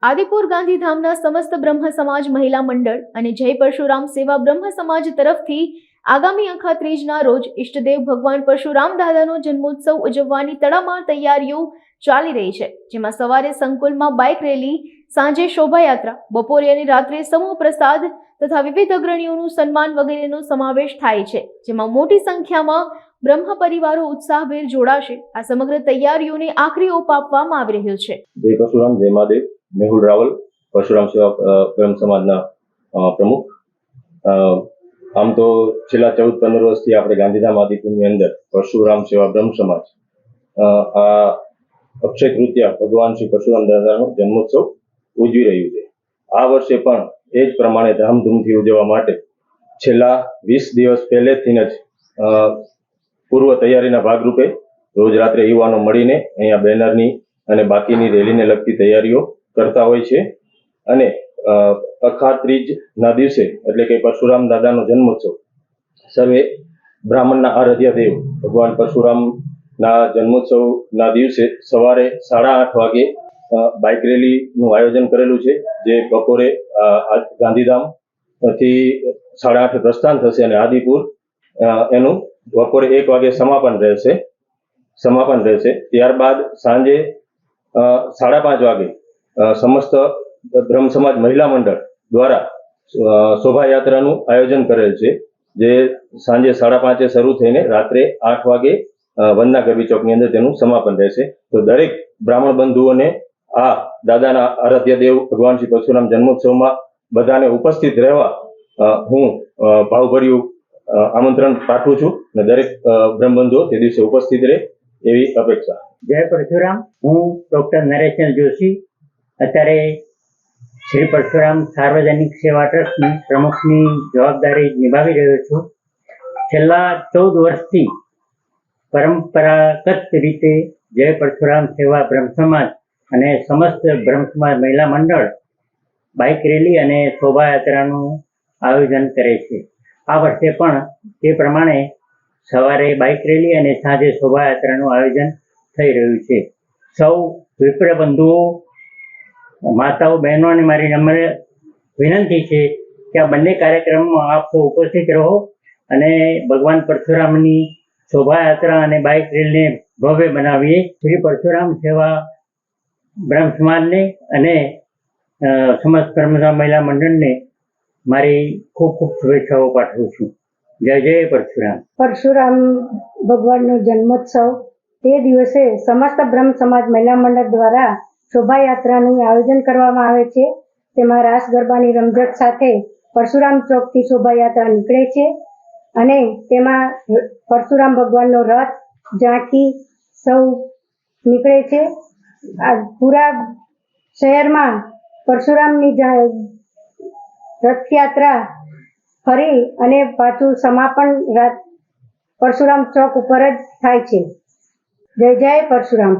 આદિપુર ગાંધીધામના સમસ્ત બ્રહ્મ સમાજ મહિલા મંડળ અને જય પરશુરામ સેવા બ્રહ્મ સમાજ તરફથી આગામી અખાત્રીજના રોજ ઇષ્ટદેવ ભગવાન પરશુરામ દાદાનો જન્મોત્સવ ઉજવવાની તડામાર તૈયારીઓ ચાલી રહી છે, જેમાં સવારે સંકુલમાં બાઇક રેલી, સાંજે શોભાયાત્રા, બપોરે અને રાત્રે સમૂહ પ્રસાદ તથા વિવિધ અગ્રણીઓનું સન્માન વગેરેનો સમાવેશ થાય છે, જેમાં મોટી સંખ્યામાં બ્રહ્મ પરિવારો ઉત્સાહભેર જોડાશે। આ સમગ્ર તૈયારીઓને આખરી ઓપ આપવામાં આવી રહ્યો છે। જય પરશુરામ, જય મહાદેવ। મેહુલ રાવલ, પરશુરામ સેવા બ્રહ્મ સમાજના પ્રમુખ। આમ તો છેલ્લા 14-15 વર્ષથી આપણે ગાંધીધામ આદિપુરની અંદર પરશુરામ સેવા બ્રહ્મ સમાજ આ અક્ષય તૃતીયા ભગવાન શ્રી પરશુરામ દાદાનો જન્મોત્સવ ઉજવી રહ્યું છે। આ વર્ષે પણ એ જ પ્રમાણે ધામધૂમથી ઉજવવા માટે છેલ્લા 20 દિવસ પહેલેથી જ પૂર્વ તૈયારીના ભાગરૂપે રોજ રાત્રે યુવાનો મળીને અહીંયા બેનરની અને બાકીની રેલીને લગતી તૈયારીઓ કરતા હોય છે અને અખાત્રીજના દિવસે એટલે કે પરશુરામ દાદાનો જન્મોત્સવ સર્વે બ્રાહ્મણના આરાધ્ય દેવ ભગવાન પરશુરામના જન્મોત્સવના દિવસે સવારે 8:30 વાગે બાઇક રેલીનું આયોજન કરેલું છે, જે બપોરે ગાંધીધામથી 8:30 પ્રસ્થાન થશે અને આદિપુર એનું બપોરે 1 વાગે સમાપન રહેશે। ત્યારબાદ સાંજે 5:30 વાગે સમસ્ત બ્રહ્મ સમાજ મહિલા મંડળ દ્વારા શોભાયાત્રાનું આયોજન કરેલ છે, જે સાંજે 5:30 શરૂ થઈને રાત્રે 8 વાગે વંદના ગરબી ચોકની અંદર તેનું સમાપન રહેશે। તો દરેક બ્રાહ્મણ બંધુઓને આ દાદાના આરાધ્ય દેવ ભગવાન શ્રી પરશુરામ જન્મોત્સવમાં બધાને ઉપસ્થિત રહેવા હું ભાવભર્યું આમંત્રણ પાઠવું છું અને દરેક બ્રહ્મબંધુઓ તે દિવસે ઉપસ્થિત રહે એવી અપેક્ષા। જય પરશુરામ। હું ડૉક્ટર નરેશચંદ્ર જોશી અત્યારે શ્રી પરશુરામ સાર્વજનિક સેવા ટ્રસ્ટની પ્રમુખની જવાબદારી નિભાવી રહ્યો છું। છેલ્લા 14 વર્ષથી પરંપરાગત રીતે જય પરશુરામ સેવા બ્રહ્મ સમાજ અને સમસ્ત બ્રહ્મ સમાજ મહિલા મંડળ બાઇક રેલી અને શોભાયાત્રાનું આયોજન કરે છે। આ વર્ષે પણ તે પ્રમાણે સવારે બાઇક રેલી અને સાંજે શોભાયાત્રાનું આયોજન થઈ રહ્યું છે। સૌ વિપ્ર બંધુઓ, માતાઓ, બહેનો અને મારી નમ્ર વિનંતી છે કે આ બંને કાર્યક્રમમાં આપ સૌ ઉપસ્થિત રહો અને ભગવાન પરશુરામની શોભાયાત્રા અને બાઇક રેલીને ભવ્ય બનાવીએ। શ્રી પરશુરામ સેવા બ્રહ્મ સમાજને અને સમસ્ત બ્રહ્મ સમાજ મહિલા મંડળને મારી ખૂબ ખૂબ શુભેચ્છાઓ પાઠવું છું। જય જય પરશુરામ। પરશુરામ ભગવાનનો જન્મોત્સવ તે દિવસે સમસ્ત બ્રહ્મ સમાજ મહિલા મંડળ દ્વારા શોભાયાત્રાનું આયોજન કરવામાં આવે છે। તેમાં રાસ ગરબાની રમઝટ સાથે પરશુરામ ચોકથી શોભાયાત્રા નીકળે છે અને તેમાં પરશુરામ ભગવાનનો રથ, ઝાંખી સૌ નીકળે છે। આ પૂરા શહેરમાં પરશુરામની રથયાત્રા ફરી અને પાછું સમાપન પરશુરામ ચોક ઉપર જ થાય છે। જય જય પરશુરામ।